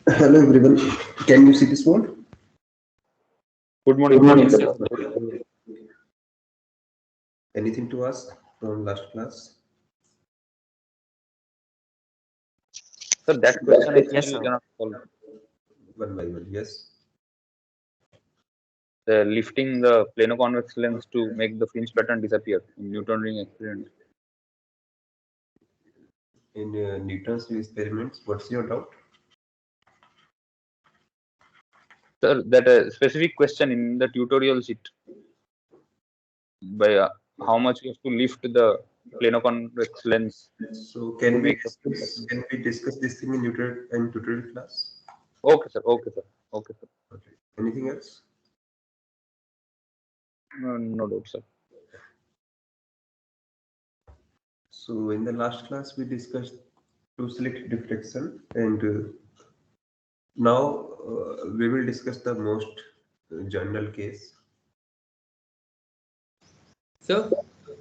Hello everyone. Can you see this board? Good morning, Good sir. morning, Yes, sir. yes. Anything to ask from last class? Sir, that question I Yes, still sir. cannot solve. One by one. Yes. The lifting the plano-convex lens to make the fringe pattern disappear in Newton ring experiment. In Newton's experiments, what's your doubt? Sir, that specific question in the tutorial sheet by how much you have to lift the plano-convex lens So to can we make the fringe discuss? pattern. Can we discuss this thing in tutorial class? Okay, sir. Okay, sir. Okay, sir. Okay. Anything else? No, no doubt, sir. So in the last class we discussed two slit diffraction, and now we will discuss the most general case. So,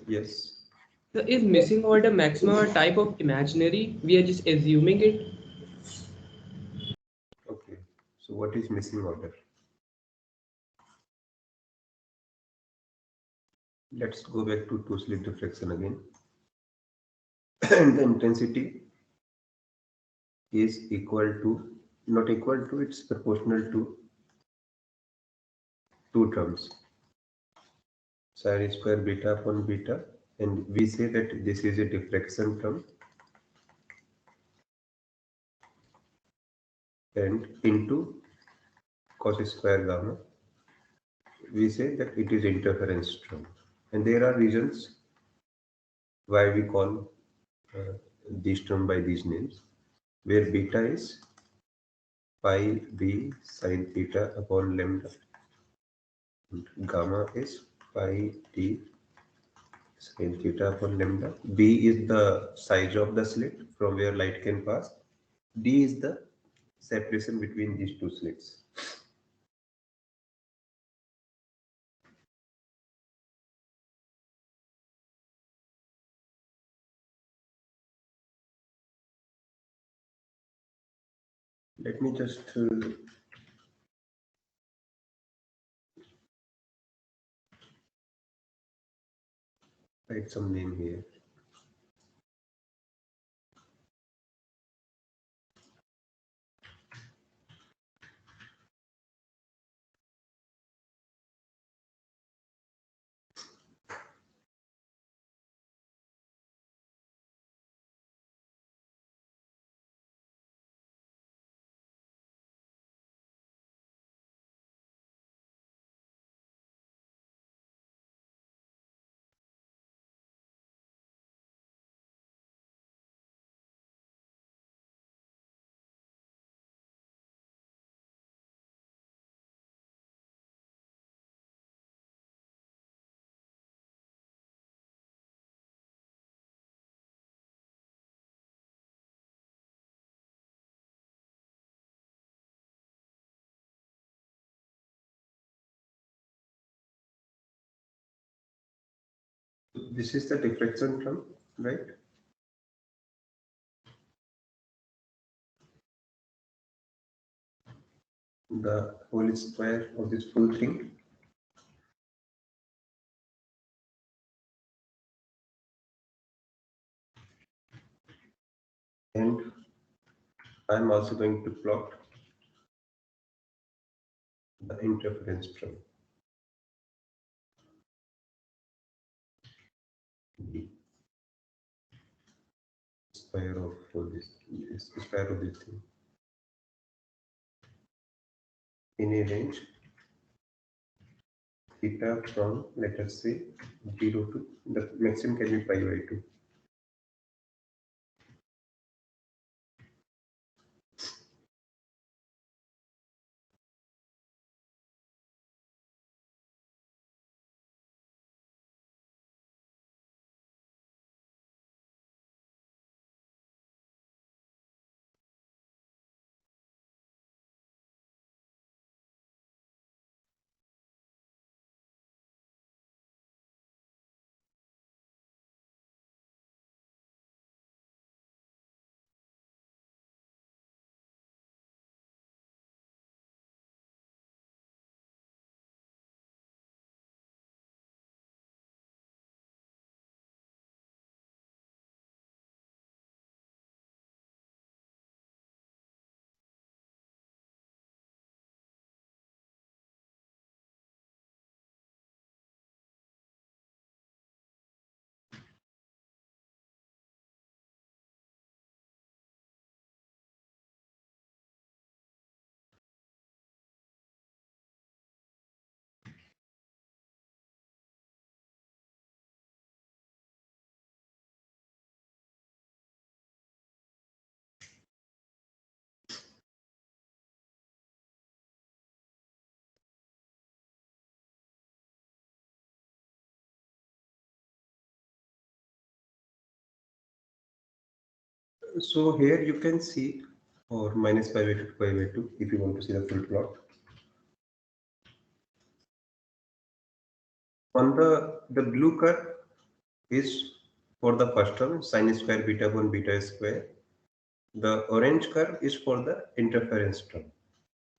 Yes. is missing order maximum a type of imaginary? We are just assuming it. Okay. So what is missing order? Let's go back to two slit diffraction again. And the intensity is equal to, not equal to, it's proportional to two terms, sine square beta upon beta, and we say that this is a diffraction term, and into cos square gamma, we say that it is interference term. And there are reasons why we call this term by these names, where beta is pi b sine theta upon lambda, and gamma is pi d sin theta upon lambda. B is the size of the slit from where light can pass. D is the separation between these two slits. Let me just write some name here. This is the diffraction term, right? The whole square of this full thing. And I'm also going to plot the interference term. The square of square of this thing in a range theta from, let us say, 0 to the maximum can be pi by 2. So here you can see, or minus pi by 2 to pi by 2, if you want to see the full plot. On the blue curve is for the first term, sine square beta 1 beta square. The orange curve is for the interference term.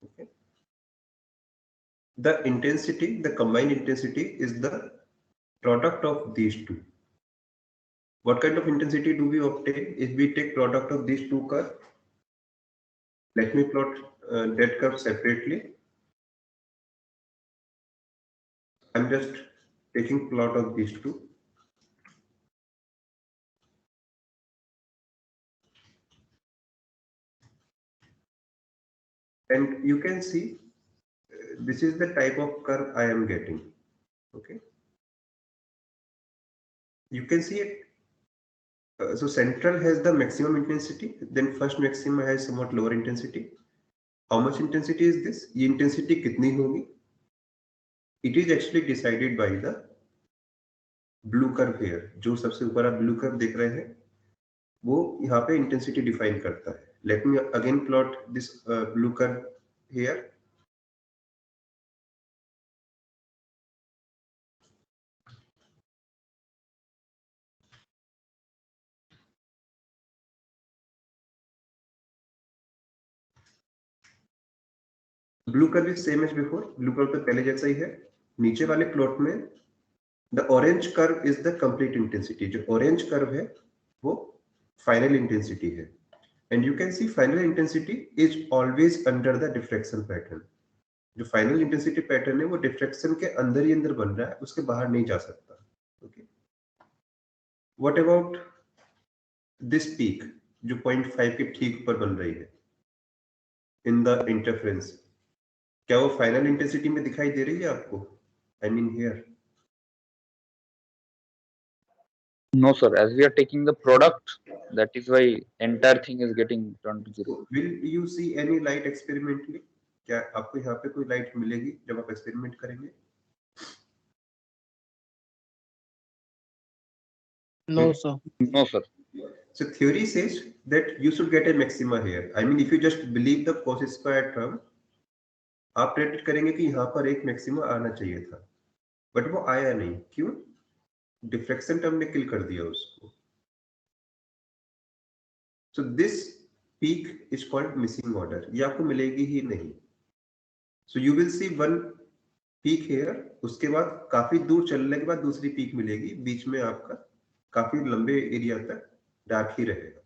Okay. The intensity, the combined intensity is the product of these two. What kind of intensity do we obtain if we take product of these two curves? Let me plot that curve separately. I'm just taking plot of these two. And you can see this is the type of curve I am getting. Okay. You can see it. So central has the maximum intensity, then first maxima has somewhat lower intensity. How much intensity is this? ये intensity कितनी होगी? It is actually decided by the blue curve here. जो सबसे ऊपर आप blue curve देख रहे हैं, वो यहाँ पे intensity define करता है. Let me again plot this blue curve here. Blue curve is same as before. Blue curve तो पहले जैसा ही है. नीचे वाले प्लॉट में the orange curve is the complete intensity. जो ऑरेंज कर्व है वो फाइनल इंटेंसिटी है. And you can see final intensity is always under the diffraction pattern. जो फाइनल इंटेंसिटी पैटर्न है वो डिफ्रैक्शन के अंदर ही अंदर बन रहा है, उसके बाहर नहीं जा सकता. Okay. What about this peak जो 0.5 के ठीक ऊपर बन रही है इन द इंटरफेरेंस? क्या वो फाइनल इंटेंसिटी में दिखाई दे रही है आपको? I mean here. No, sir. As we are taking the product, that is why entire thing is getting turned to zero. Will you see any light experimentally? क्या आपको यहाँ पे कोई लाइट मिलेगी जब आप एक्सपेरिमेंट करेंगे? No, sir. No, sir. So theory says that you should get a maxima here. I mean, if you just believe the cos square term, आप प्रेडिक्ट करेंगे कि यहाँ पर एक मैक्सिमा आना चाहिए था, बट वो आया नहीं. क्यों? डिफ्रैक्शन टर्म ने किल कर दिया उसको. So this peak is called missing order. ये आपको मिलेगी ही नहीं. So you will see one peak here. उसके बाद काफी दूर चलने के बाद दूसरी पीक मिलेगी. बीच में आपका काफी लंबे एरिया तक डार्क ही रहेगा.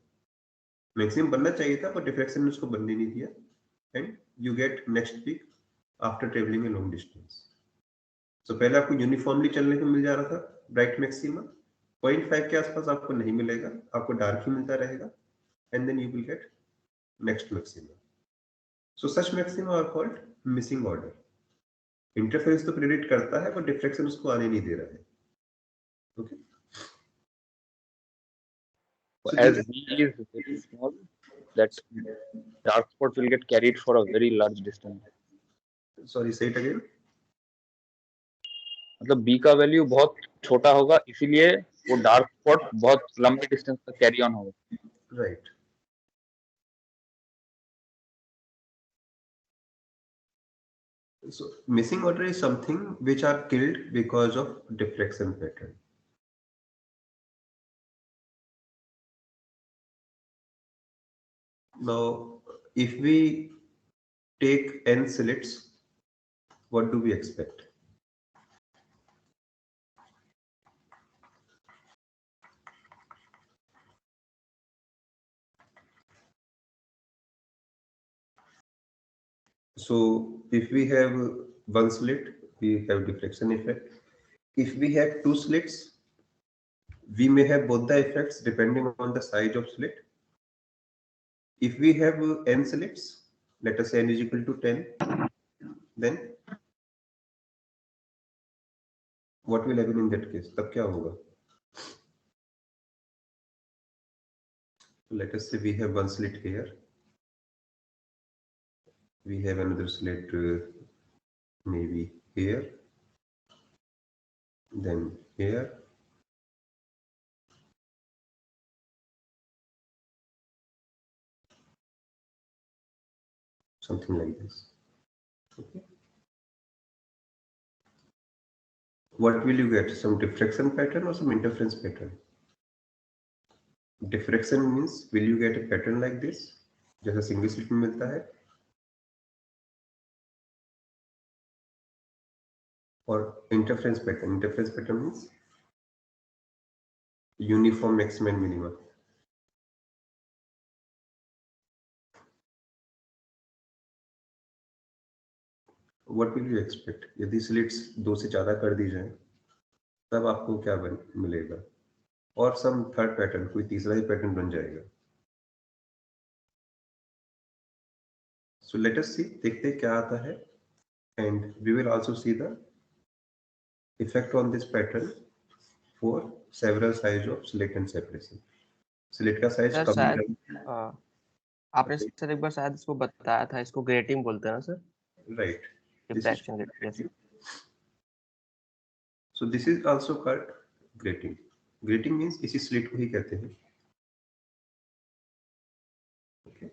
मैक्सिमम बनना चाहिए था पर डिफ्रैक्शन ने उसको बनने नहीं दिया. And you get next peak after travelling a long distance. So पहले आपको यूनिफॉर्मली चलने को मिल जा रहा था ब्राइट मैक्सिमा. 0.5 के आसपास आपको नहीं मिलेगा, आपको डार्क ही मिलता रहेगा. And then you will get next maxima. So such maxima are called missing order. Interference तो प्रेडिक्ट करता है पर डिफ्रैक्शन उसको आने नहीं दे रहा है. Okay. As V is very small, that dark spot will get carried for a very large distance. Sorry, से इट अगेन. मतलब B का वैल्यू बहुत छोटा होगा, इसीलिए वो डार्क स्पॉट बहुत लंबे डिस्टेंस तक कैरी ऑन होगा. Right. So missing order is something which are killed because of diffraction pattern. Now, if we take n slits, what do we expect? So if we have one slit, we have diffraction effect. If we have two slits, we may have both the effects depending on the size of slit. If we have n slits, let us say n is equal to 10, then what will happen in that case? तब क्या होगा? Let us say we have one slit here. We have another slit maybe here, then here, something like this. Okay. What will you get? Some diffraction pattern or some interference pattern? Diffraction means will you get a pattern like this, जैसा single slit में मिलता है, or interference pattern. Interference pattern means uniform maximum and minimum. What will you expect? यदि slits 2 से ज्यादा कर दी जाए तब आपको क्या मिलेगा, और सम थर्ड पैटर्न, कोई तीसरा ही पैटर्न बन जाएगा. सो लेट अस सी, देखते क्या आता है, and we will also see the effect on this pattern for several size of slit and separation. Slit का साइज सर कम शायद आपने सर एक बार शायद इसको बताया था, इसको ग्रेटिंग बोलते हैं ना sir? Right. Diffraction grating. So this is also called grating. Grating means इसी स्लिट को ही कहते हैं. Okay.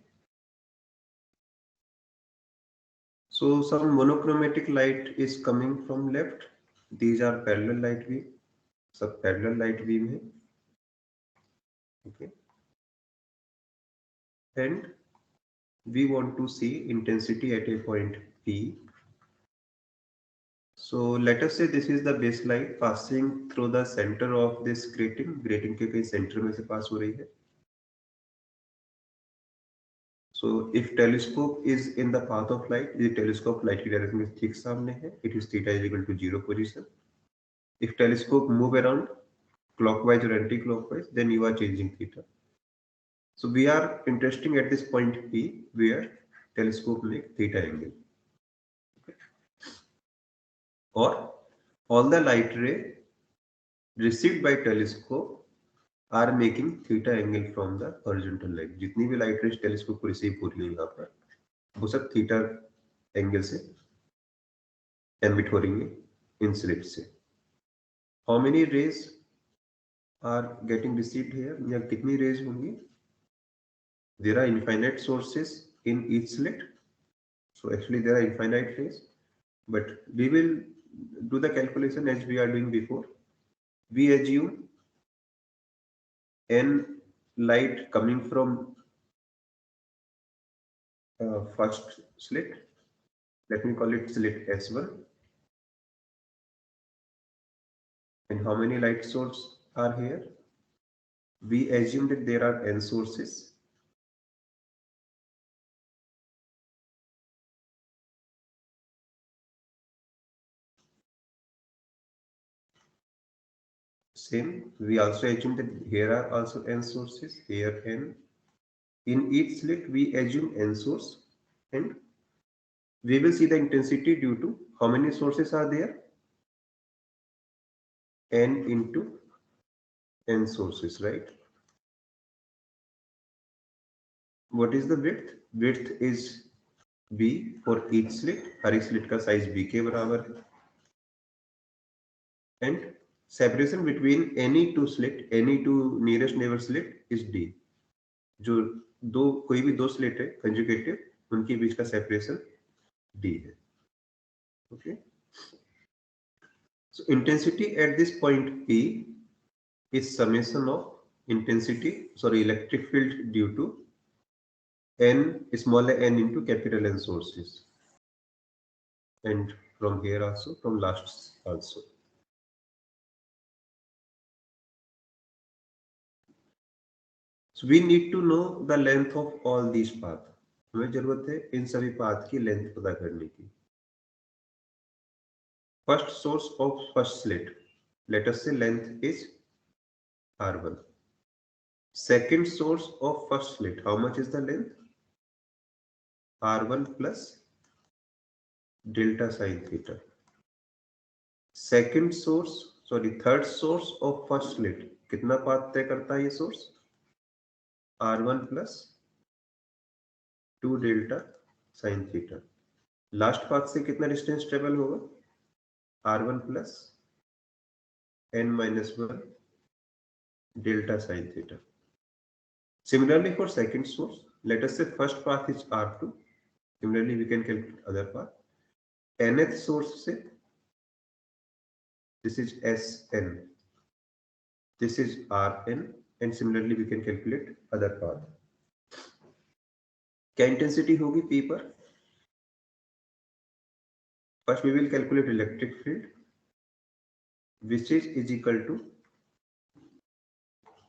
So some monochromatic light is coming from left. These are parallel light beam. सब parallel light beam है. Okay. And we want to see intensity at a point P. So let us say this is the base light passing through the center of this grating. Grating के कहीं center में से pass हो रही है. So if telescope is in the path of light, the telescope light की direction में ठीक सामने है. It is theta is equal to 0 position. If telescope move around clockwise or anti-clockwise, then you are changing theta. So we are interesting at this point P where telescope make theta angle. Or all the light ray received by telescope are making theta angle from the horizontal line. जितनी भी light rays telescope को receive हो रही है यहाँ पर, वो सब theta angle से emit हो रही है इन slit से. How many rays are getting received here? या कितनी rays होंगी? There are infinite sources in each slit. So actually there are infinite rays, but we will do the calculation as we are doing before. We assume n light coming from first slit. Let me call it slit S1. And how many light sources are here? We assume that there are n sources. Same, we also assume that here are also n sources, here n. In each slit, we assume n source, and we will see the intensity due to how many sources are there? N into n sources, right? What is the width? Width is b for each slit. हर एक slit का size b के बराबर है. And separation between any two slit, any two nearest neighbor slit is d. जो कोई भी दो slit है कंजुगेटिव, उनके बीच का सेपरेशन d है. Okay. So intensity at this point P is summation of electric field due to n smaller n into capital N sources, and from here also, from last also. So we need to know the length of all these paths. हमें जरूरत है इन सभी path की length पता करने की. First source of first slit, let us say length is R1. Second source of first slit, how much is the length? R1 plus delta sine theta. Third source of first slit, कितना path तय करता है ये source? R1 plus 2 delta sin theta. Last path से कितना distance travel होगा? R1 plus n minus 1 delta sin theta. Similarly for second source, let us say first path is R2 Similarly, we can calculate other part. Nth source से this is Sn, this is Rn, and similarly we can calculate other path. क्या intensity होगी P पर? First we will calculate electric field, which is equal to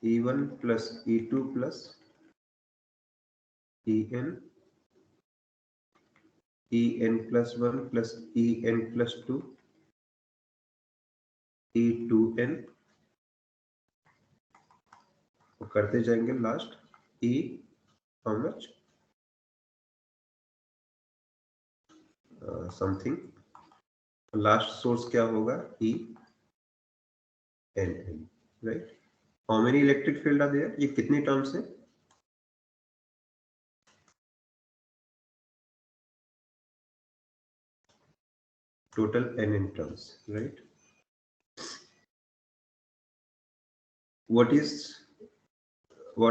E1 plus E2 plus En, En plus 1 plus En plus 2, E2n, और करते जाएंगे last E how much? Something. Last source क्या होगा? E n, right? How many electric field are there? ये कितनी terms है? Total n in terms, right? What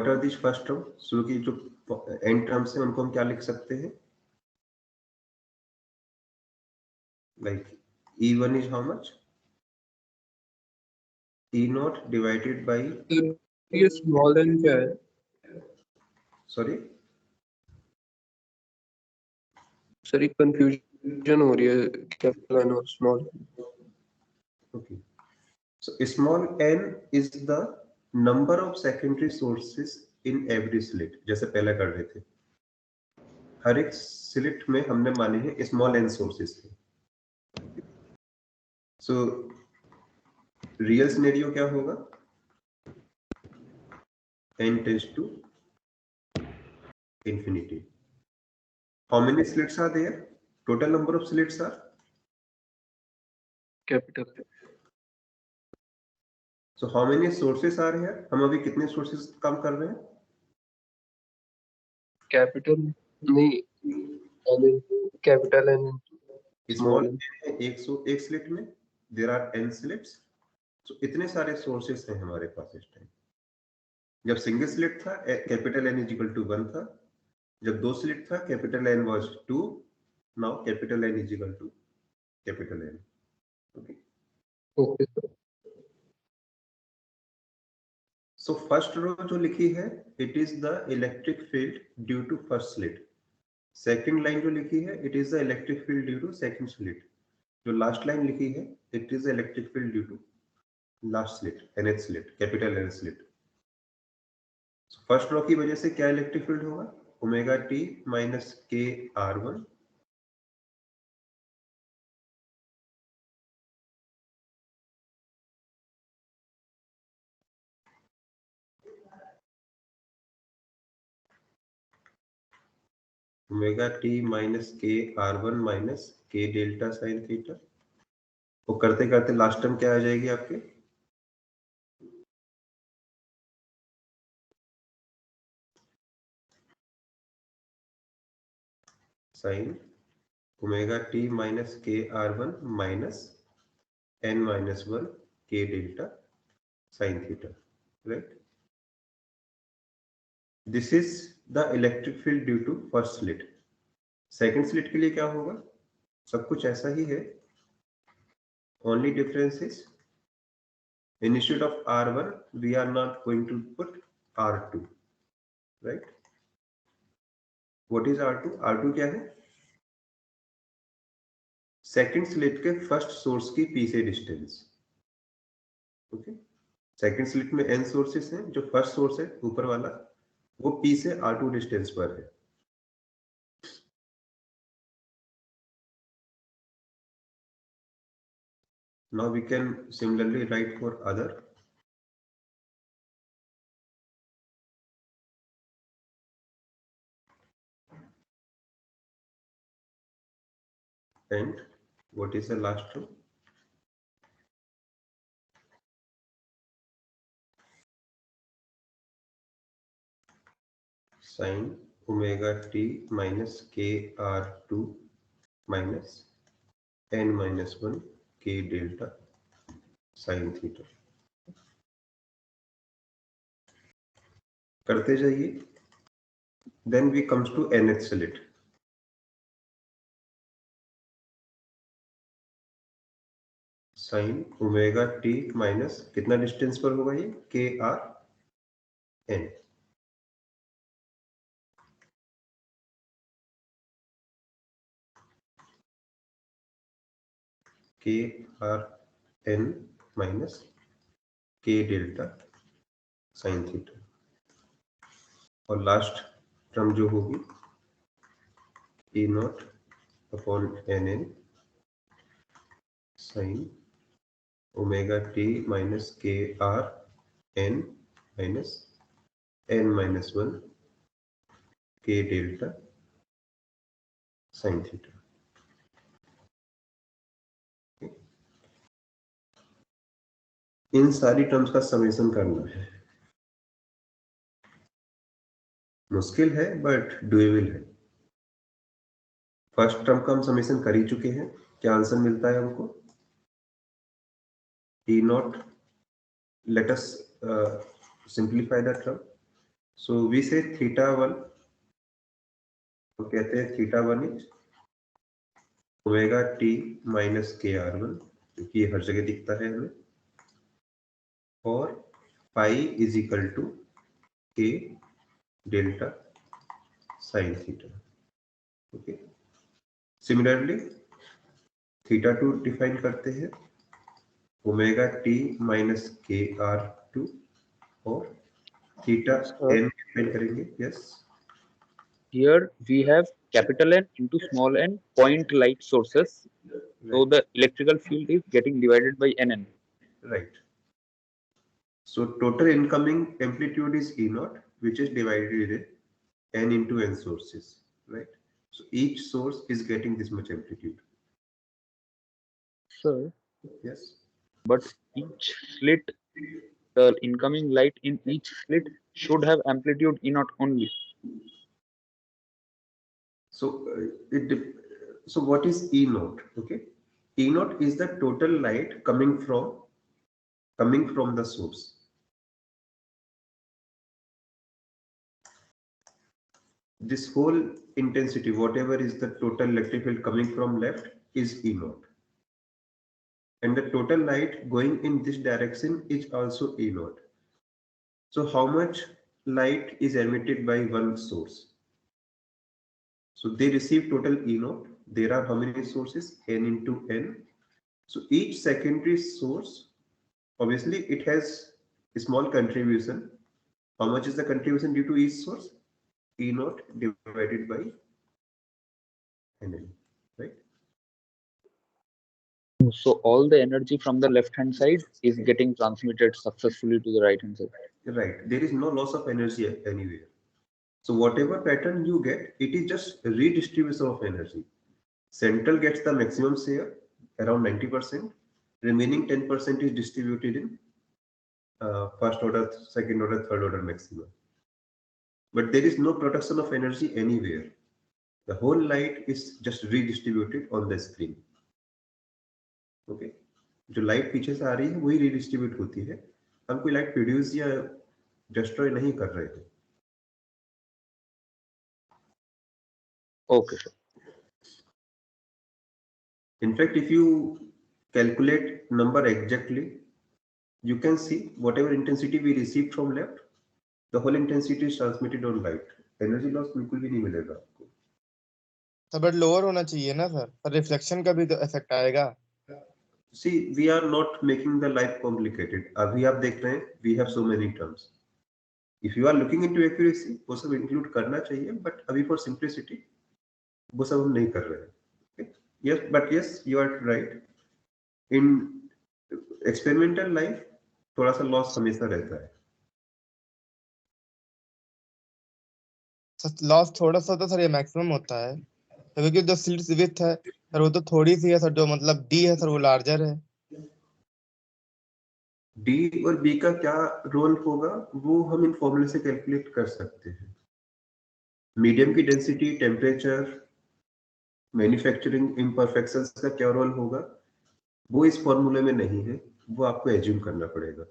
are these first term? शुरू की जो n terms है उनको हम क्या लिख सकते हैं? Like E1 is how much? E naught divided by, ये small n क्या है? sorry, सॉरी कंफ्यूजन हो रही है कैपिटल एन और small. okay. So small n is the number of secondary sources in every slit. जैसे पहले कर रहे थे, हर एक स्लिट में हमने माने हैं स्मॉल n सोर्सेस थे. So रियल सिनेरियो क्या होगा? n tends to infinity. How many slits are there? Total number of slits are? Capital. So how many sources are here? हम अभी कितने sources काम कर रहे हैं? कैपिटल नहीं, कैपिटल एन स्मॉल n है 101 स्लिट में, there are n slits. So इतने सारे sources हैं हमारे पास इस टाइम. जब सिंगल स्लिट था capital n is equal to 1 था, जब दो स्लिट था capital N was 2, now capital N is equal to capital N. Okay, okay. So first row जो लिखी है it is the electric field due to first slit. Second line जो लिखी है it is the electric field due to second slit. जो last line लिखी है it is the electric field due to last slit, nth slit, capital N slit. First row की वजह से क्या इलेक्ट्रिक फील्ड होगा? Omega T minus K R1 omega T minus K R1 minus K delta sine theta. वो करते करते last term क्या आ जाएगी आपके? Sign omega T minus K R1 minus n minus 1 K delta sine theta, right? This is the electric field due to first slit. Second slit के लिए क्या होगा? सब कुछ ऐसा ही है, only difference is instead of R1 we are not going to put R2, right? What is R2? R2 क्या है? सेकंड स्लिट के फर्स्ट सोर्स की P से डिस्टेंस. ओके, सेकंड स्लिट में n सोर्सेस हैं, जो फर्स्ट सोर्स है ऊपर वाला वो P से R2 डिस्टेंस पर है. Now we can similarly write for other. And what is the last row? Sin omega t minus k R2 minus n minus 1 k delta sin theta. करते जाइए. Then we comes to nth slit. Sine omega T minus कितना distance पर होगा ये K R N. K R N minus K delta sine theta, और last term जो होगी E naught upon N N sine omega T minus K R N minus N minus one K delta sine theta. इन सारी terms का summation करना है, मुश्किल है बट डुएबल है। फर्स्ट टर्म का हम समेशन कर ही चुके हैं, क्या आंसर मिलता है हमको E naught. Let us simplify the term, so we say theta one, तो कहते हैं theta one is omega T minus K R one, क्योंकि ये हर जगह दिखता है हमें, और pi is equal to K delta sine theta. Okay, similarly theta two define करते हैं omega T minus K R two, और थीटा एन डिफाइन करेंगे। Yes, Here we have capital N into small n point light sources. So the electrical field is getting divided by NN. right. So total incoming amplitude is E naught, which is divided in n into n sources, right? So each source is getting this much amplitude. Sir, Yes. but each slit, the incoming light in each slit should have amplitude E naught only. So so what is E naught? Okay, E naught is the total light coming from the source. This whole intensity, whatever is the total electric field coming from left, is E naught. And the total light going in this direction is also E naught. So how much light is emitted by one source? So they receive total E naught. There are how many sources? N into N. So each secondary source, obviously it has a small contribution. How much is the contribution due to each source? E naught divided by N, right? So all the energy from the left hand side is getting transmitted successfully to the right hand side. Right. There is no loss of energy anywhere. So whatever pattern you get, it is just a redistribution of energy. Central gets the maximum share, around 90%. Remaining 10% is distributed in first order, second order, third order maximum. But there is no production of energy anywhere. The whole light is just redistributed on the screen. Okay, जो light पीछे से आ रही है वही redistribute होती है, हम कोई लाइट प्रोड्यूस या डिस्ट्रॉय नहीं कर रहे हैं। Okay, sir. In fact, if you calculate number exactly, you can see whatever intensity we received from left, the whole intensity is transmitted on light. Energy loss बिल्कुल भी नहीं मिलेगा आपको। सर बट लोअर होना चाहिए ना सर, पर reflection का भी तो इफेक्ट आएगा। See, we are not making the life complicated. अभी आप देख रहे हैं, we have so many terms. If you are looking into accuracy, वो सब include करना चाहिए, but अभी for simplicity, वो सब हम नहीं कर रहे हैं। Okay? Yes, but yes, you are right. In experimental life, थोड़ा सा लॉस हमेशा रहता है। सर लॉस थोड़ा सा तो सर ये मैक्सिमम होता है, क्योंकि जो स्लिट्स विड्थ है सर वो तो थोड़ी सी है सर, जो मतलब डी है सर वो लार्जर है। डी और बी का क्या रोल होगा वो हम इन फॉर्मूले से कैलकुलेट कर सकते हैं। मीडियम की डेंसिटी, टेम्परेचर, मैन्युफैक्चरिंग इम्परफेक्शंस का क्या रोल होगा वो इस फॉर्मूले में नहीं है, वो आपको एज्यूम करना पड़ेगा।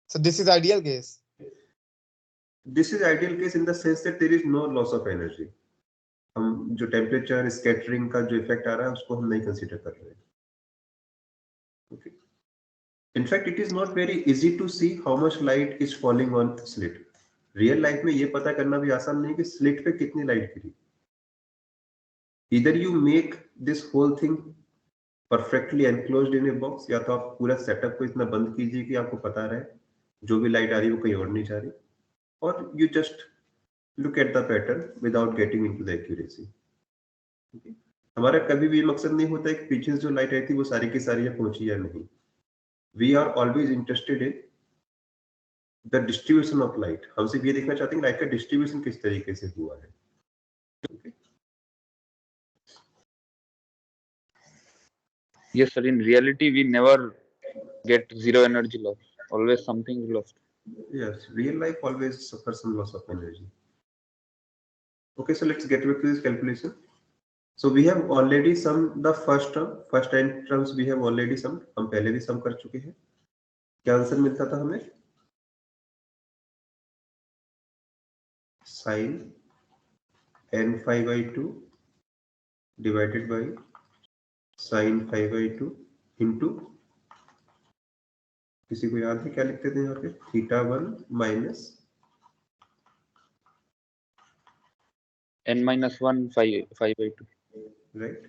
Sir this is ideal case. This is ideal case in the sense that there is no loss of energy. हम जो टेम्परेचर स्कैटरिंग का जो इफेक्ट आ रहा है उसको हम नहीं कंसीडर कर रहे हैं। Okay. In fact, it is not very easy to see how much light is falling on slit. Real life में ये पता करना भी आसान नहीं कि slit पे कितनी light Giri. Either you make this whole thing perfectly enclosed in a box, या तो आप पूरा setup को इतना बंद कीजिए कि आपको पता रहे जो भी light आ रही है वो कहीं और नहीं जा रही, or you just look at the pattern without getting into the accuracy. Okay? हमारा कभी भी मकसद नहीं होता है कि पीछे जो लाइट आई थी वो सारी की सारी पहुंची या नहीं. We are always interested in the distribution of light. हम सिर्फ ये देखना चाहते हैं लाइट का डिस्ट्रीब्यूशन किस तरीके से हुआ है. Okay? Yes, sir. In reality, we never get zero energy loss. Always something is lost. Yes, real life always suffers some loss of energy. Okay, so let's get back to this calculation. So we have already summed the first term. First 10 terms we have already summed. हम पहले भी सम कर चुके हैं. क्या answer मिलता था हमें? Sin n5/2 divided by sin 5/2 into, किसी को याद है क्या लिखते थे यहाँ पे? θ1 minus n-1 5/2. right.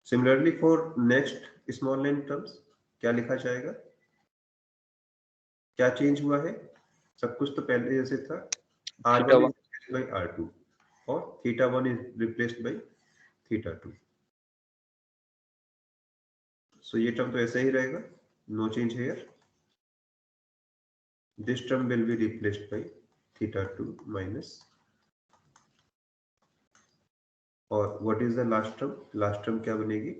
Similarly for next small n terms क्या लिखा जाएगा? क्या चेंज हुआ है? सब कुछ तो पहले जैसे था. R1 is replaced by R2 और θ1 is replaced by θ2. So ये term तो ऐसा ही रहेगा. No change here. This term will be replaced by θ2 minus. और what is the last term? Last term क्या बनेगी?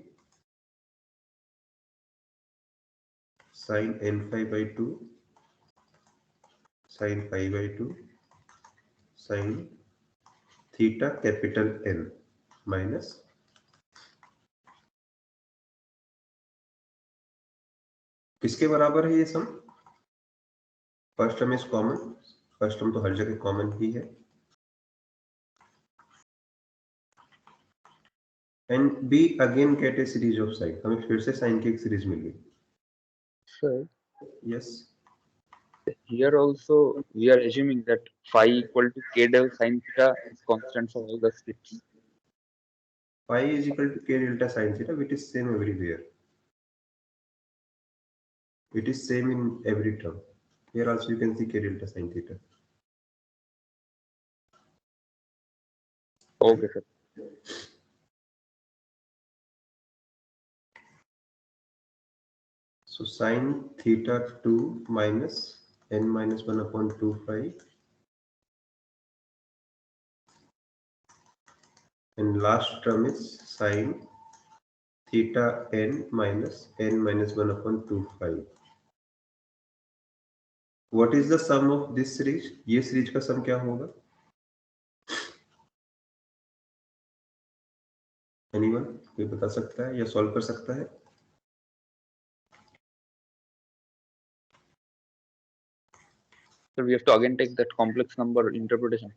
Sin n5/2 sin 5/2 sin theta capital N minus किसके बराबर है ये sum? First term is common. First term तो हर जगह कॉमन ही है. And we again get a series of sine. हमें फिर से साइन की एक सीरीज मिल गई. Sir, yes. here also we are assuming that phi equal to k del sin theta is constant for all the slits. Phi is equal to k delta sin theta, which is same everywhere. It is same in every term. Here also you can see k delta sin theta. Okay, sir. So sin theta 2 minus n minus 1 upon 2 phi, and last term is sin theta n minus 1 upon 2 phi. What is the sum of this series? ये series का सम क्या होगा? Anyone? कोई बता सकता है या solve कर सकता है? So we have to again take that complex number interpretation.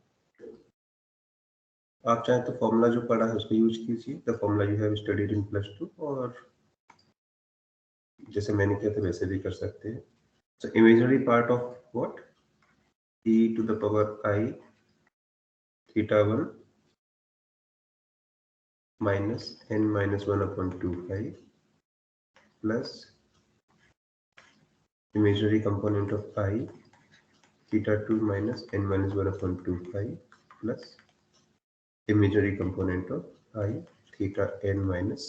आप चाहे तो फॉर्मूला जो पढ़ा है उसको यूज कीजिए. The formula you have studied in +2, और जैसे मैंने किया था वैसे भी कर सकते हैं. So imaginary part of what? e to the power I θ1 minus n minus 1 upon 2 phi plus imaginary component of I θ2 minus n minus 1 upon 2 phi plus imaginary component of I theta n minus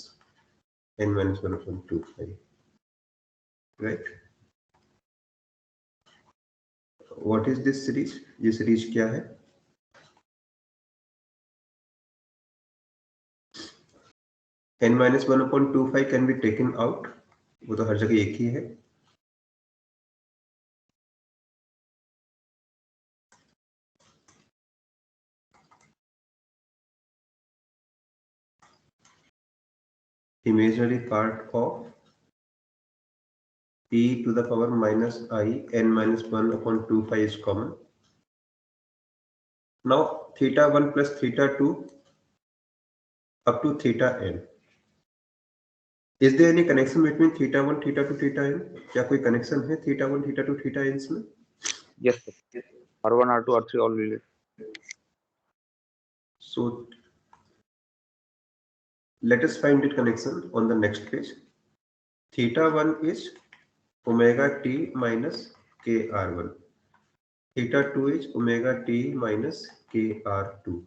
1 upon 2 phi. Right? What is this series? ये series क्या है? n minus 1 upon 2 phi can be taken out. वो तो हर जगह एक ही है. Imaginary part of e to the power minus I n minus 1 upon 2 phi is common. Now θ1 plus θ2 up to θn. Is there any connection between theta 1, theta 2, theta n? क्या कोई connection है theta 1, theta 2, theta n में? Yes, sir. R1, R2, R3 all related. So let us find that connection on the next page. Theta 1 is omega t minus k r1. Theta 2 is omega t minus k r2.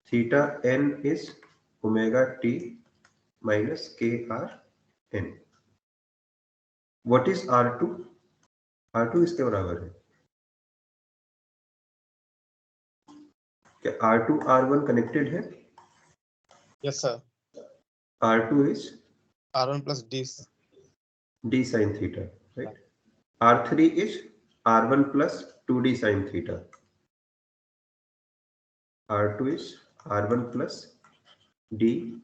Theta n is omega t minus k r n. What is r2? r2 इसके बराबर है क्या r2 r1 connected है? Yes, sir. r2 is R1 plus D. d sin theta, right? r3 is r1 plus 2d sin theta. r2 is r1 plus d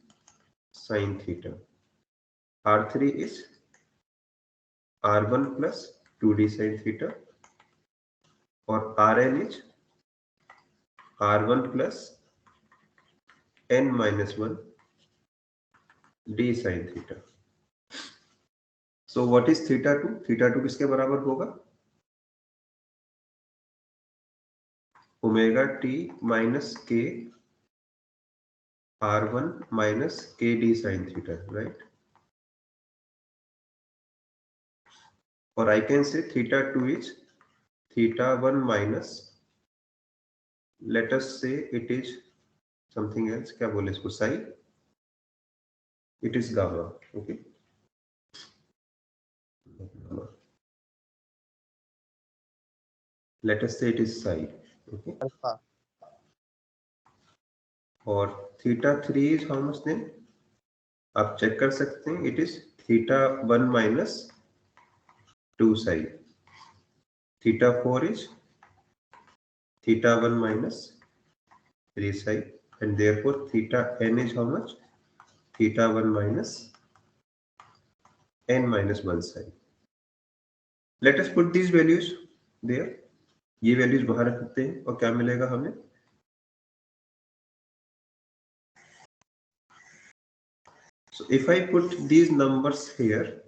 sin theta. r3 is r1 plus 2d sin theta, और rn is r1 plus n minus 1 d sin theta. So what is theta 2? Theta 2 किसके बराबर होगा? Omega t minus k r1 minus k d sin theta, right? Or I can say theta 2 is theta 1 minus, let us say it is something else, क्या बोले इसको, psi, it is gamma, okay? Let us say it is psi, okay? Alpha. और theta 3 is how much then? आप check कर सकते हैं, it is theta 1 minus 2 psi. Theta 4 is theta 1 minus 3 psi, and therefore theta n is how much? Theta 1 minus n minus 1 psi. Let us put these values there. ये values बाहर रखते हैं और क्या मिलेगा हमें? So if I put these numbers here,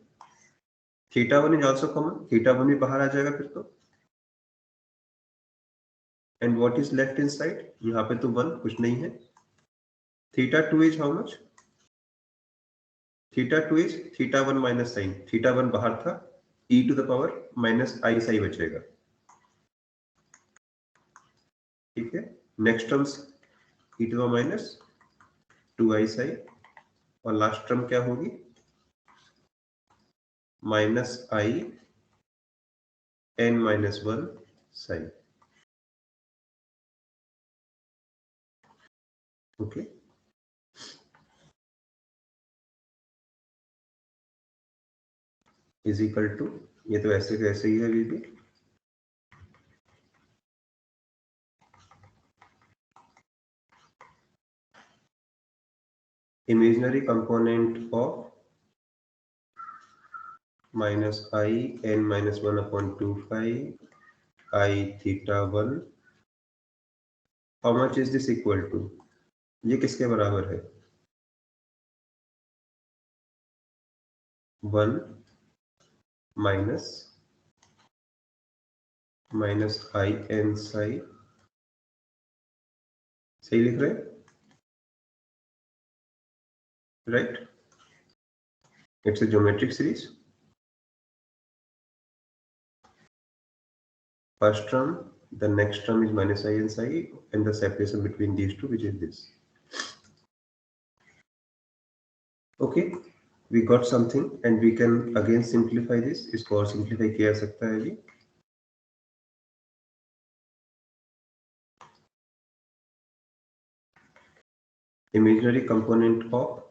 theta 1 is also common. Theta 1 भी बाहर आ जाएगा फिर तो. And what is left inside? यहाँ पे तो 1 कुछ नहीं है. Theta 2 is how much? Theta 2 is theta 1 minus sin. Theta 1 बाहर था. E to the power minus I psi बचेगा. ठीक है. Next terms e to the power minus 2I psi, और लास्ट टर्म क्या होगी? Minus I n minus 1 psi. Okay. Is equal to, ये तो ऐसे कैसे ही है अभी भी, imaginary component of minus I n minus 1 upon 2 phi I theta 1. How much is this equal to? ये किसके बराबर है? 1 minus I n psi. सही लिख रहे हैं? Right? It's a geometric series. First term, the next term is minus I n psi, and the separation between these two, which is this. Okay, we got something, and we can again simplify this. इसको और simplify किया जा सकता है अभी. Imaginary component of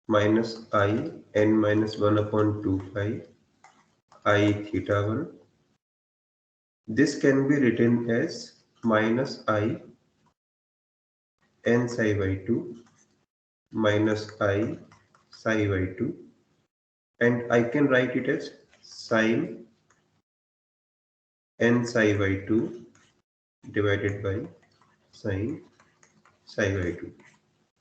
minus I n minus 1 upon 2 phi I theta 1. This can be written as minus I n psi by 2 minus I psi by 2, and I can write it as sin n psi by 2 divided by sin psi by 2.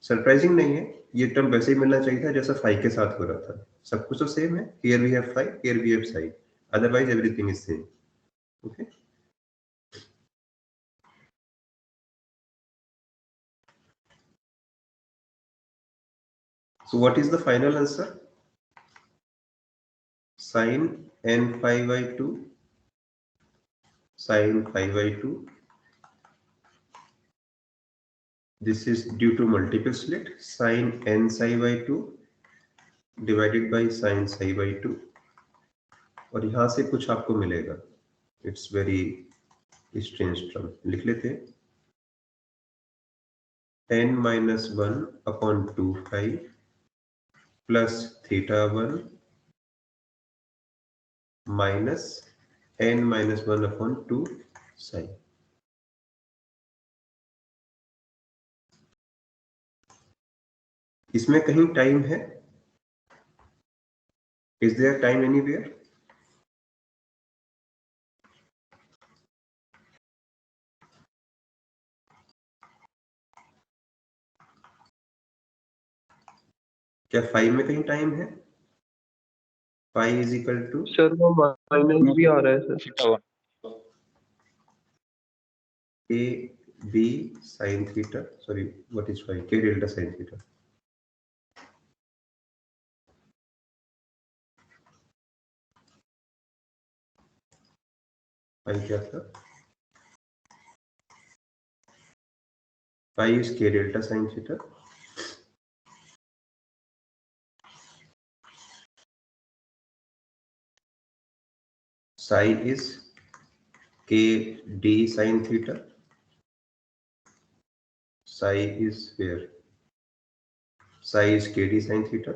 Surprising नहीं है, ये term वैसे ही मिलना चाहिए था जैसा phi के साथ हो रहा था। सब कुछ तो सेम है, here we have phi, here we have psi, otherwise everything is same. Okay, so what is the final answer? Sin n phi by 2, sin phi by 2. This is due to multiple slit, sin n psi by 2 divided by sin psi by 2, और यहां से कुछ आपको मिलेगा, it's very strange term, लिख लेते हैं, n minus 1 upon 2 phi plus theta 1 minus n minus 1 upon 2 psi. इसमें कहीं टाइम है? Is there time anywhere? क्या 5 में कहीं टाइम है? Phi is equal to, sir वो माइनस भी आ रहा है sir. Theta 1 a b sin theta, sorry what is phi, k delta sin theta. Phi क्या था? Phi is k delta sin theta. Psi is k d sin theta. Psi is where? Psi is k d sin theta.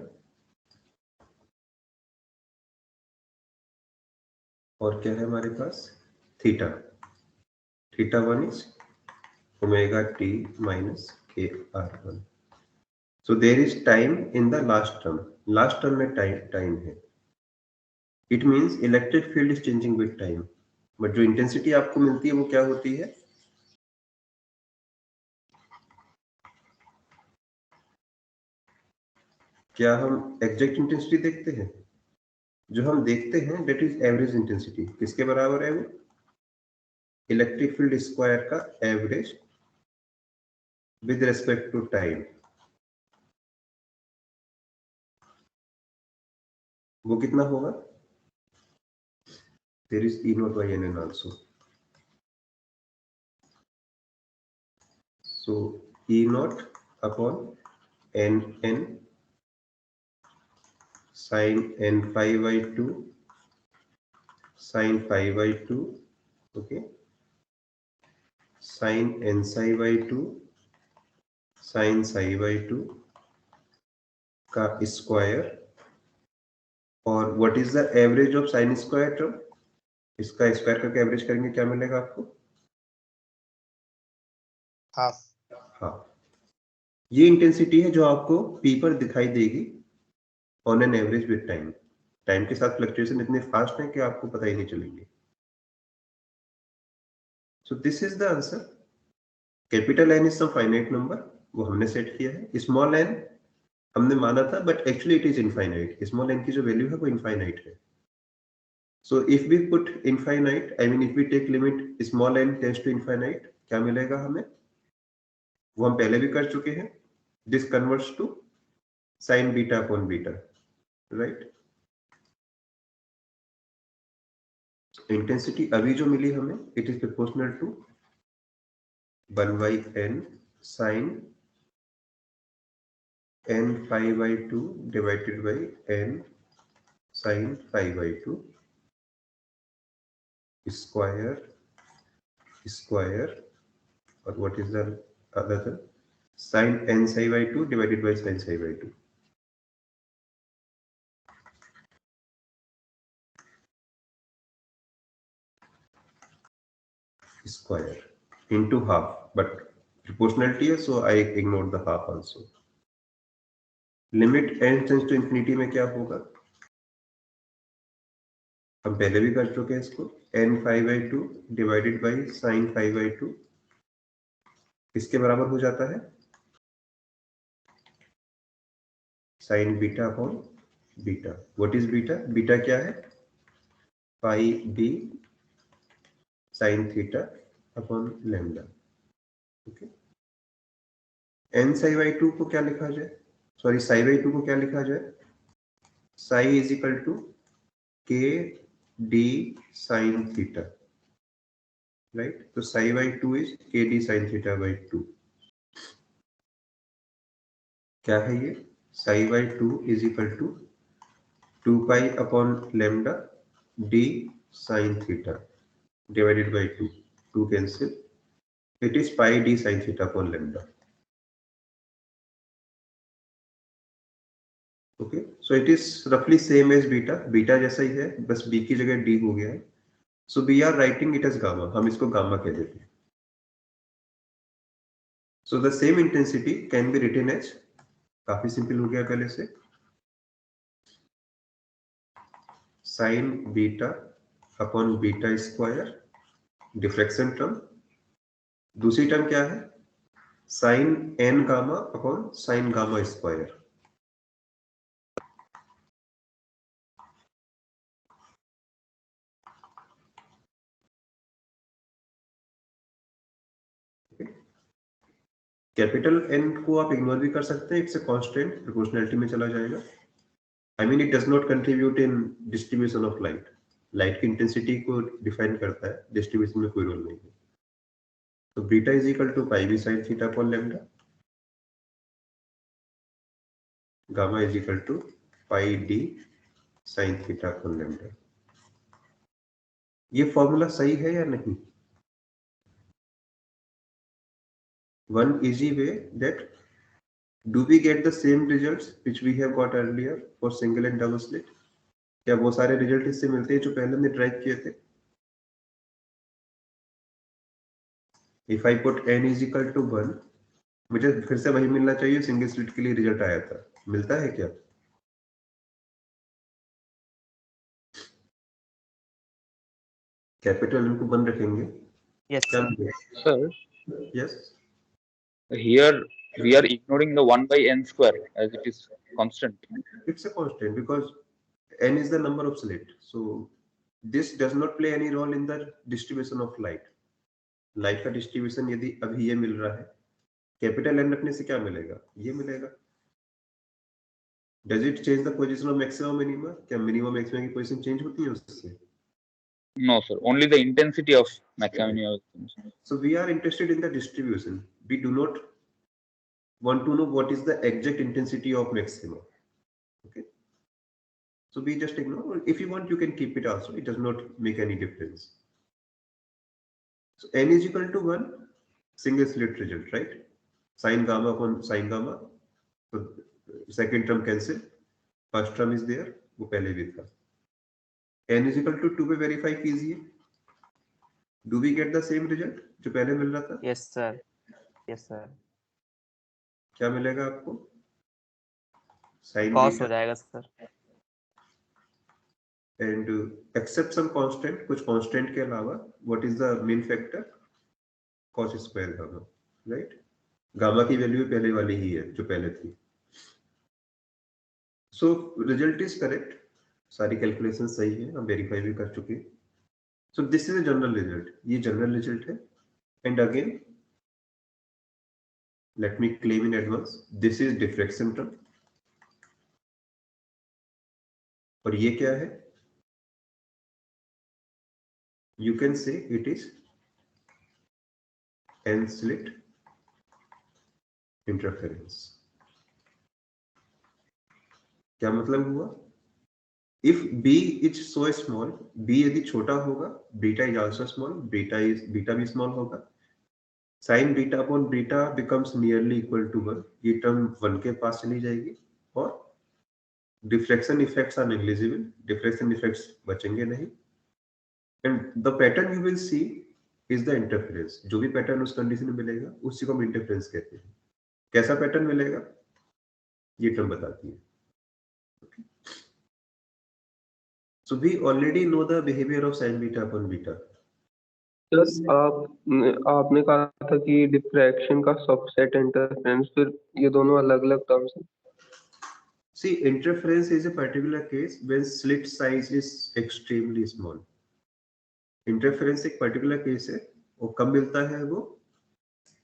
और क्या है हमारे पास? Theta, theta 1 is omega t minus k r1. So there is time in the last term. Last term में time है. It means electric field is changing with time. But जो intensity आपको मिलती है वो क्या होती है? क्या हम एग्जैक्ट इंटेंसिटी देखते हैं? जो हम देखते हैं डेट इज एवरेज इंटेंसिटी। किसके बराबर है वो? इलेक्ट्रिक फील्ड स्क्वायर का average with respect to time. वो कितना होगा? There is E naught by NN also. So E naught upon NN sin n phi by 2 sin phi by 2, okay, sin n psi by 2 sin psi by 2 का square. और what is the average of sine square term? इसका square करके average करेंगे, क्या मिलेगा आपको? Half. Half. ये intensity है जो आपको P पर दिखाई देगी on an average with time. Time के साथ फ्लक्चुएशन इतने फास्ट है कि आपको पता ही नहीं चलेंगे। So this is the answer. Capital N is some finite number, वो हमने सेट किया है। स्मॉल n हमने माना था but actually it is infinite. Small n की जो वैल्यू है वो इनफाइनाइट है। So if we put infinite, I mean if we take limit small n tends to infinite, क्या मिलेगा हमें? वो हम पहले भी कर चुके हैं। This converts to sine beta upon beta, right. Intensity अभी जो मिली हमें, it is proportional to 1/n sine n phi by 2 divided by n sin phi by 2 square or what is the other term? Sin n psi by 2 divided by sin psi by 2 square into half, but proportionality है, so I ignored the half also. Limit n tends to infinity में क्या होगा? हम पहले भी कर चुके हैं इसको। n phi by 2 divided by sin phi by 2 किसके बराबर हो जाता है? Sine beta upon beta. What is beta? Beta क्या है? Pi B sine theta upon lambda. Okay. N psi by 2 को क्या लिखा जाए? सॉरी, साई बाई 2 को क्या लिखा जाए? Psi is equal to K D sine theta, right? तो psi by 2 is K D sine theta by 2. क्या है ये? Psi by 2 is equal to 2 pi upon lambda D sine theta divided by 2. 2 cancel. It is pi D sine theta upon lambda. Okay, so it is रफली same as beta. Beta जैसा ही है, बस B की जगह D हो गया है. So we are writing it as gamma. हम इसको गामा कह देते हैं. So the same intensity can be written as, काफी सिंपल हो गया पहले से, sine beta upon beta square diffraction term. दूसरी टर्म क्या है? Sine N gamma upon sine gamma square. Capital N को आप इग्नोर भी कर सकते हैं. इट्स ए कांस्टेंट, प्रोपोर्शनैलिटी में चला जाएगा. I mean it does not contribute in distribution of light. Light की इंटेंसिटी को डिफाइन करता है, डिस्ट्रीब्यूशन में कोई रोल नहीं है. तो beta is equal to pi B sine theta upon lambda. Gamma is equal to pi D sine theta upon lambda. ये फॉर्मूला सही है या नहीं? One easy way that do we get the same results which we have got earlier for single and double slit? क्या वो सारे result इससे मिलते हैं जो पहले हमने ड्राइव किए थे? If I put n is equal to 1, मुझे फिर से वही मिलना चाहिए सिंगल स्लिट के लिए रिजल्ट आया था. मिलता है क्या? कैपिटल n को 1 रखेंगे. Yes, क्या sir. मिलेगा? Sir, Yes. here we are ignoring the 1 by n square as it is constant. It's a constant because n is the number of slit. So this does not play any role in the distribution of light. Light का distribution यदि अभी ये मिल रहा है, capital N रखने से क्या मिलेगा? ये मिलेगा. Does it change the position of maximum minima? क्या मिनिमम मैक्सिमम की पोजीशन चेंज होती है उससे? No, sir. Only the intensity of maximum. So we are interested in the distribution. We do not want to know what is the exact intensity of maximum. Okay. So we just ignore. If you want, you can keep it also. It does not make any difference. So n is equal to 1, single slit result, right? Sin gamma upon sin gamma. So second term cancel. First term is there. वो पहले भी था. n is equal to 2 पे verify कीजिए. Do we get the same result जो पहले मिल रहा था? Yes, sir. Yes, sir. क्या मिलेगा आपको? Sin Cos beta हो जाएगा sir. and except some constant, कुछ constant के अलावा what is the main factor? Cos square gamma, right? Gamma की वैल्यू पहले वाली ही है जो पहले थी. So result is correct. सारी कैलकुलेशन सही है, हम वेरीफाई भी कर चुके हैं. So this is a general result. ये जनरल रिजल्ट है. And again, let me claim in advance, this is diffraction term. और ये क्या है? You can say it is n slit interference. क्या मतलब हुआ? If b is so small, b यदि छोटा होगा, beta is also small, beta भी small होगा. Sin beta upon beta becomes nearly equal to 1. ये टर्म 1 के पास चली जाएगी और diffraction effects are negligible. Diffraction effects बचेंगे नहीं. And the pattern you will see is the interference. जो भी पैटर्न उस कंडीशन में मिलेगा उसी को हम इंटरफेरेंस कहते हैं. कैसा पैटर्न मिलेगा ये टर्म बताती है. So we already know the behavior of sin beta upon beta. आपने कहा था कि डिफ्रैक्शन का सबसेट इंटरफेरेंस, फिर ये दोनों अलग अलग टर्म्स हैं. See, interference is a particular case when slit size is extremely small. Interference एक पर्टिकुलर केस है, वो कब मिलता है? वो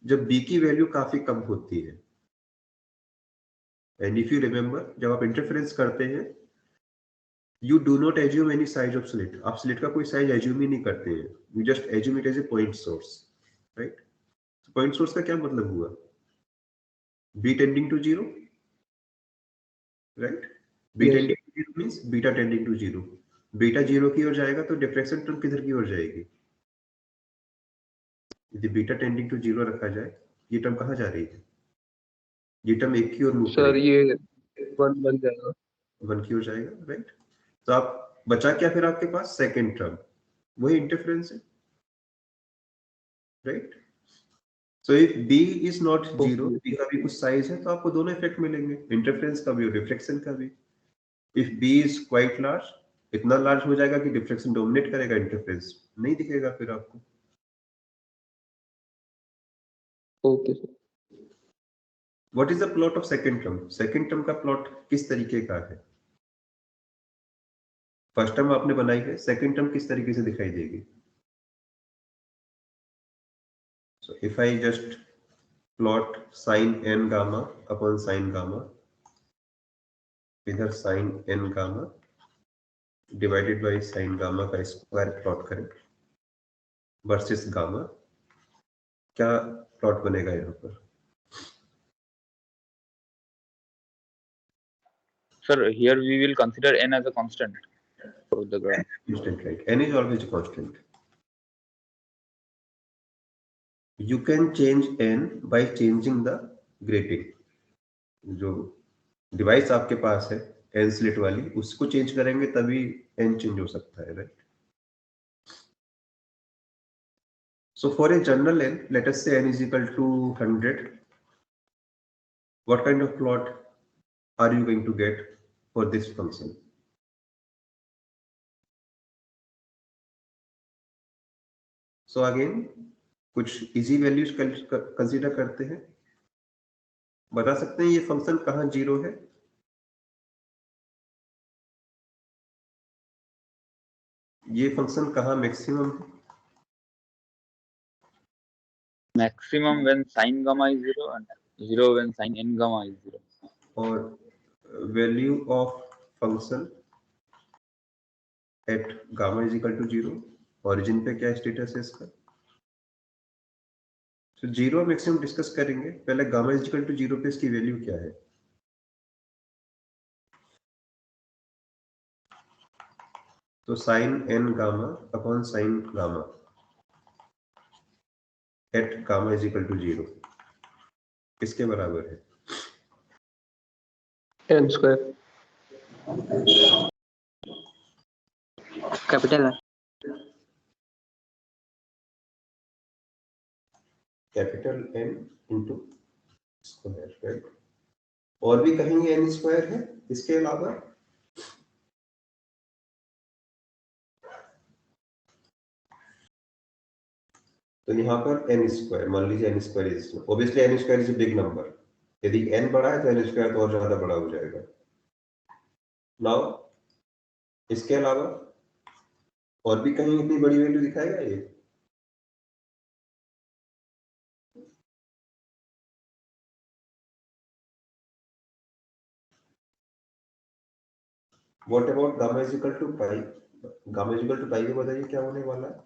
जब b की वैल्यू काफी कम होती है। एंड इफ यू रिमेंबर, जब आप इंटरफेरेंस करते हैं, you do not assume any size of slit. आप स्लिट का कोई साइज एज्यूम ही नहीं करते हैं, you just assume it as a point source, right? Point source का क्या मतलब हुआ? b टेंडिंग टू 0, राइट? b Yes, tending to 0 means beta tending to 0। Beta 0 की ओर जाएगा तो डिफ्रेक्शन टर्म किधर की ओर जाएगी? यदि बीटा टेंडिंग टू 0 रखा जाए, ये टर्म कहाँ जा रही है? ये टर्म एक की ओर मूव सर करेगी, ये 1 बन जाएगा। 1 की ओर जाएगा, राइट? तो आप बचा क्या फिर आपके पास? सेकेंड टर्म, वही इंटरफेरेंस है, right? So if b is not 0, b का भी कुछ साइज है, तो आपको दोनों इफेक्ट मिलेंगे, इंटरफेरेंस का भी और रिफ्लेक्शन का भी। If b is quite large, इतना लार्ज हो जाएगा कि डिफ्लेक्शन डोमिनेट करेगा, इंटरफेरेंस नहीं दिखेगा फिर आपको। Okay sir. What is the plot of second term? Second term का प्लॉट किस तरीके का है? फर्स्ट टर्म आपने बनाई है, सेकंड टर्म किस तरीके से दिखाई देगी? So if I just plot sin n gamma upon sin gamma, इधर sin n gamma divided by sin gamma का स्क्वायर प्लॉट करें वर्सेस गामा, क्या प्लॉट बनेगा यहाँ पर? Sir, here we will consider n as a constant for the graph. Constant, right? n is always a constant. You can change n by changing the grating. जो device आपके पास है n slit वाली, उसको change करेंगे तभी n change हो सकता है, right? So for a general n, let us say n is equal to 100. What kind of plot are you going to get for this function? So again, कुछ easy values consider करते हैं। बता सकते हैं ये फंक्शन कहाँ 0 है? ये फंक्शन कहाँ मैक्सिमम है? Maximum when sin gamma is 0 and 0 when sin n gamma is 0. और value of function at gamma is equal to 0, origin पे क्या स्टेटस है इसका? तो 0 मैक्सिमम डिस्कस करेंगे, पहले गामा इज इक्वल टू 0 पे इसकी वैल्यू क्या है? तो sin n gamma upon sin gamma at gamma is equal to 0 किसके बराबर है? n square. Capital capital N into square, right? और भी कहेंगे n स्क्वायर है इसके अलावा? तो यहाँ पर n स्क्वायर, मान लीजिए n square is obviously n square is a big number, यदि n बड़ा है तो n स्क्वायर तो और ज्यादा बड़ा हो जाएगा। नाउ इसके अलावा और भी कहीं इतनी बड़ी वैल्यू दिखाएगा ये? What about gamma is equal to pi? Gamma is equal to pi के बताइए क्या होने वाला है?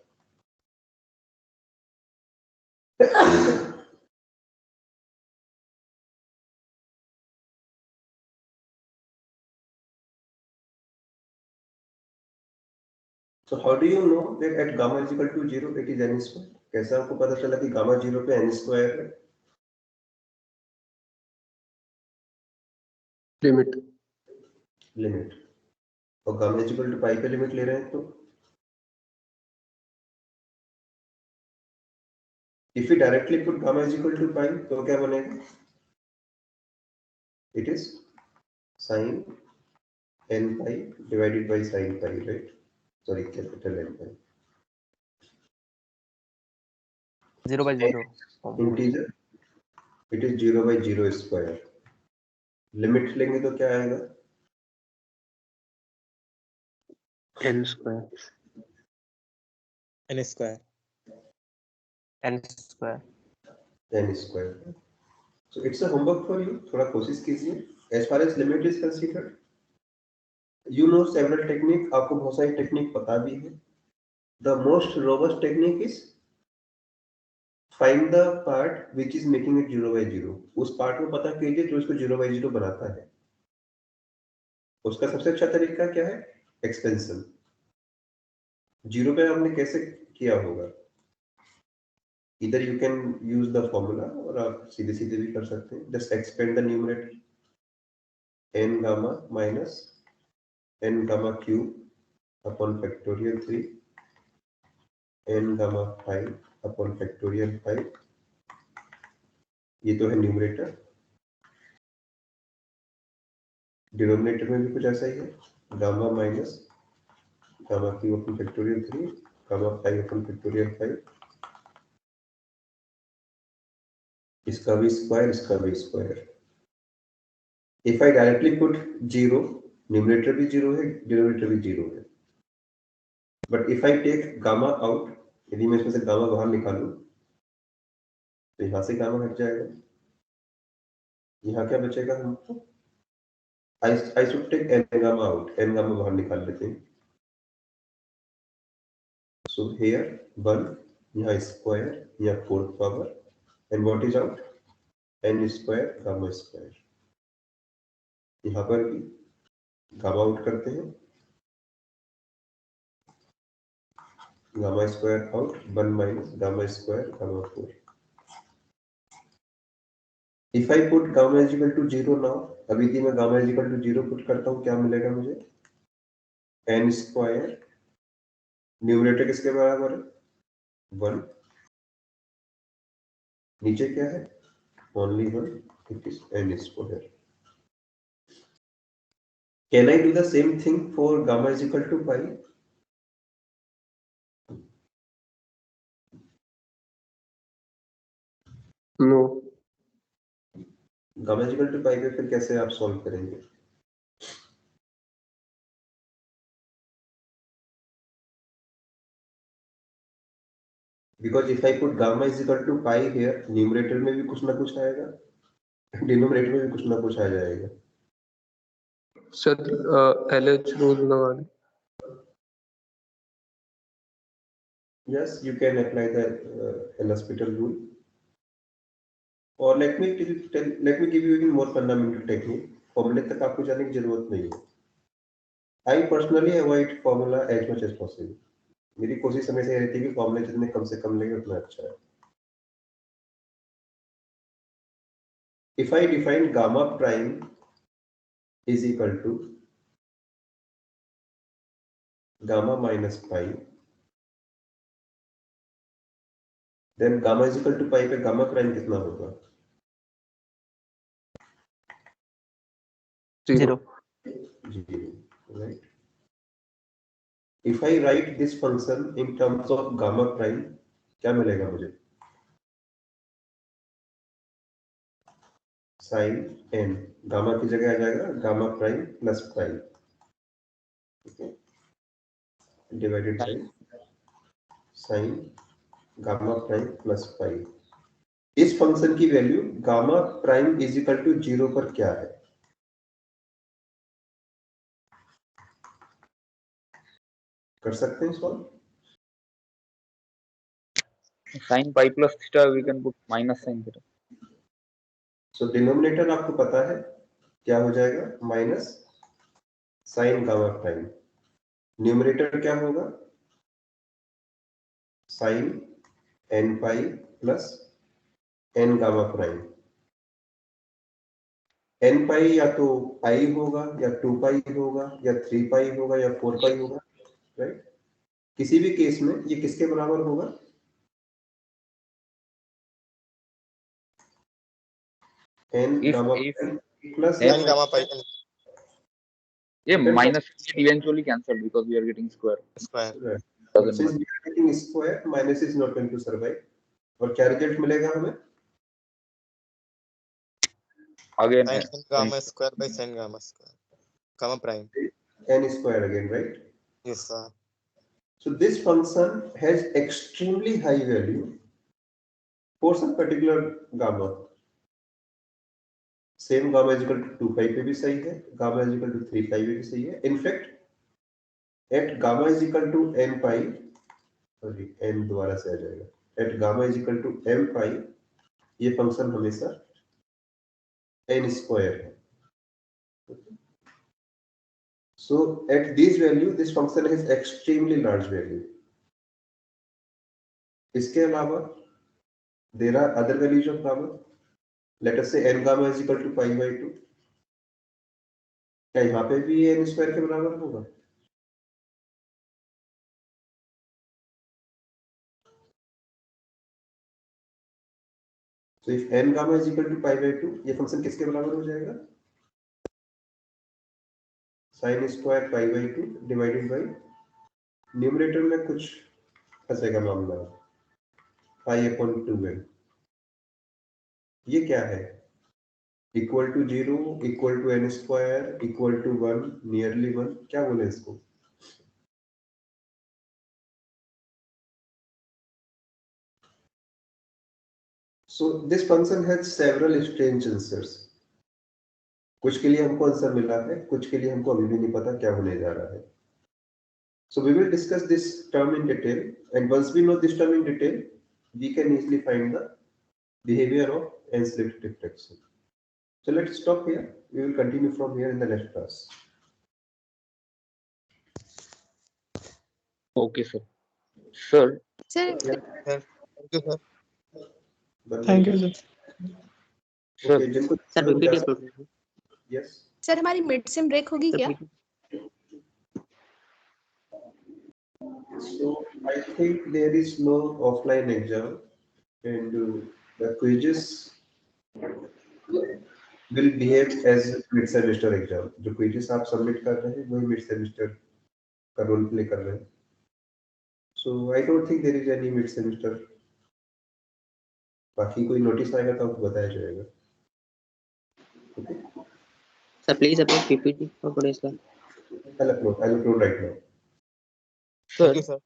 So how do you know that at gamma is equal to 0 it is n square? कैसे आपको पता चला कि गामा 0 पे n स्क्वायर है? लिमिट और gamma is equal to pi पे लिमिट ले रहे हैं तो if you directly put gamma is equal to pi तो क्या बनेगा? It is sin n pi divided by sin pi, right? Sorry, capital N pi. 0 by 0 Integer, it is 0 by 0 square. Limit लेंगे तो क्या आएगा? n square. n square. n square. n square. So it's a homework for you. थोड़ा कोशिश कीजिए. As far as limit is considered, you know several technique. आपको बहुत सारी टेक्निक पता भी है. The most robust technique is find the part which is making it 0 by 0. उस पार्ट को पता कीजिए जो इसको 0 by 0 बनाता है. उसका सबसे अच्छा तरीका क्या है? एक्सपेंशन. 0 पे आपने कैसे किया होगा? Either you can use the formula और आप सीधे सीधे भी कर सकते हैं. Just expand the numerator. n gamma minus n gamma cube upon factorial 3, n gamma 5 upon factorial 5. ये तो है न्यूमरेटर. डिनोमिनेटर में भी कुछ ऐसा ही है. Gamma minus gamma cube upon factorial 3, gamma 5 upon factorial 5. इसका भी स्क्वायर, इसका भी square. If I directly put 0, numerator भी 0 है, डिनोमिनेटर भी 0 है. But if I take gamma out, यदि मैं इसमें से गामा बाहर निकालूं तो यहां से गामा हट जाएगा. यहाँ क्या बचेगा हमको? I should take n gamma out. n gamma बाहर निकाल लेते हैं. So here 1, यहाँ स्क्वायर, यहाँ 4th power, and what is out? n square gamma square. यहाँ पर भी गामा आउट करते हैं. Gamma square out, 1 minus gamma square gamma 4. If I put gamma is equal to 0 now, अभी यदि मैं gamma is equal to 0 put करता हूँ, क्या मिलेगा मुझे? n square. न्यूमरेटर किसके बराबर है? 1. नीचे क्या है? Only 1. It is n square. Can I do the same thing for gamma is equal to pi? No. Gamma is equal to pi पे फिर कैसे आप सॉल्व करेंगे? Because if I put gamma is equal to pi here, numerator में भी कुछ ना कुछ आएगा, डिनोमिनेटर में भी कुछ ना कुछ आ जाएगा. Sir, LH rule लगा दे. Yes, you can apply the L'Hospital rule. Or let me give you even more fundamental technique. Formula तक आपको जाने की जरूरत नहीं है. I personally avoid formula as much as possible. मेरी कोशिश हमेशा ये रहती है कि फॉर्मूले जितने कम से कम लगे उतना अच्छा है. If I define gamma prime is equal to gamma minus pi, then gamma is equal to pi पे gamma prime कितना होगा? 0. 0, right? If I write this function in terms of gamma prime, क्या मिलेगा मुझे? Sin n. गामा की जगह आ जाएगा gamma prime plus prime. Okay. Divided by sin gamma prime plus pi. इस फंक्शन की value gamma prime is equal to 0 पर क्या है? कर सकते हैं solve? Sin pi plus theta we can put minus sin theta. So denominator आपको पता है क्या हो जाएगा? Minus sine gamma prime. Numerator क्या होगा? Sine n pi plus n gamma prime. n pi या तो पाई होगा या 2 पाई होगा या 3 पाई होगा या 4 पाई होगा, राइट? किसी भी केस में ये किसके बराबर होगा? n gamma plus n gamma pi yeah, minus get eventually cancelled because we are getting square. square. But since we are getting square, minus is not going to survive. और क्या result मिलेगा हमें? Again, sin gamma square by sin gamma square. Gamma prime. n square again, right? Yes, sir. So this function has extremely high value for some particular gamma. Same gamma is equal to 2 pi पे भी सही है, gamma is equal to 3 pi पे भी सही है. In fact, at gamma is equal to n pi, sorry n दोबारा से आ जाएगा. At gamma is equal to m pi, ये फंक्शन हमेशा n स्क्वायर है. So at this value, this function has extremely large value. इसके अलावा there are other values of gamma. Let us say n gamma is equal to pi by 2. क्या यहाँ पे भी n square के बराबर होगा? So if n gamma is equal to pi by 2, ये फंक्शन किसके बराबर हो जाएगा? sin square pi by 2 divided by numerator में कुछ फंसेगा मामला, pi upon 2n. ये क्या है? Equal to 0, equal to n square, equal to 1, nearly 1, क्या बोले इसको? So this function has several strange answers. कुछ के लिए हमको आंसर मिला है, कुछ के लिए हमको अभी भी नहीं पता क्या होने जा रहा है. So we will discuss this term in detail, and once we know this term in detail, we can easily find the behavior of n-slit diffraction. So let's stop here. We will continue from here in the next class. Okay, sir. Sir, Sir, Thank you, sir. Thank you, sir. sir, Okay, जिनको sir repeat कीजिए yes. Sir हमारी mid sem break होगी क्या? So I think there is no offline exam, and the quizzes will behave as mid semester exam. जो quizzes आप submit कर रहे हैं वही mid semester का role play कर रहे हैं. So I don't think there is any mid semester. बाकी कोई नोटिस आएगा तो आपको बताया जाएगा. Sir please upload PPT for today's class. I'll upload right now. sir, Thank you, sir.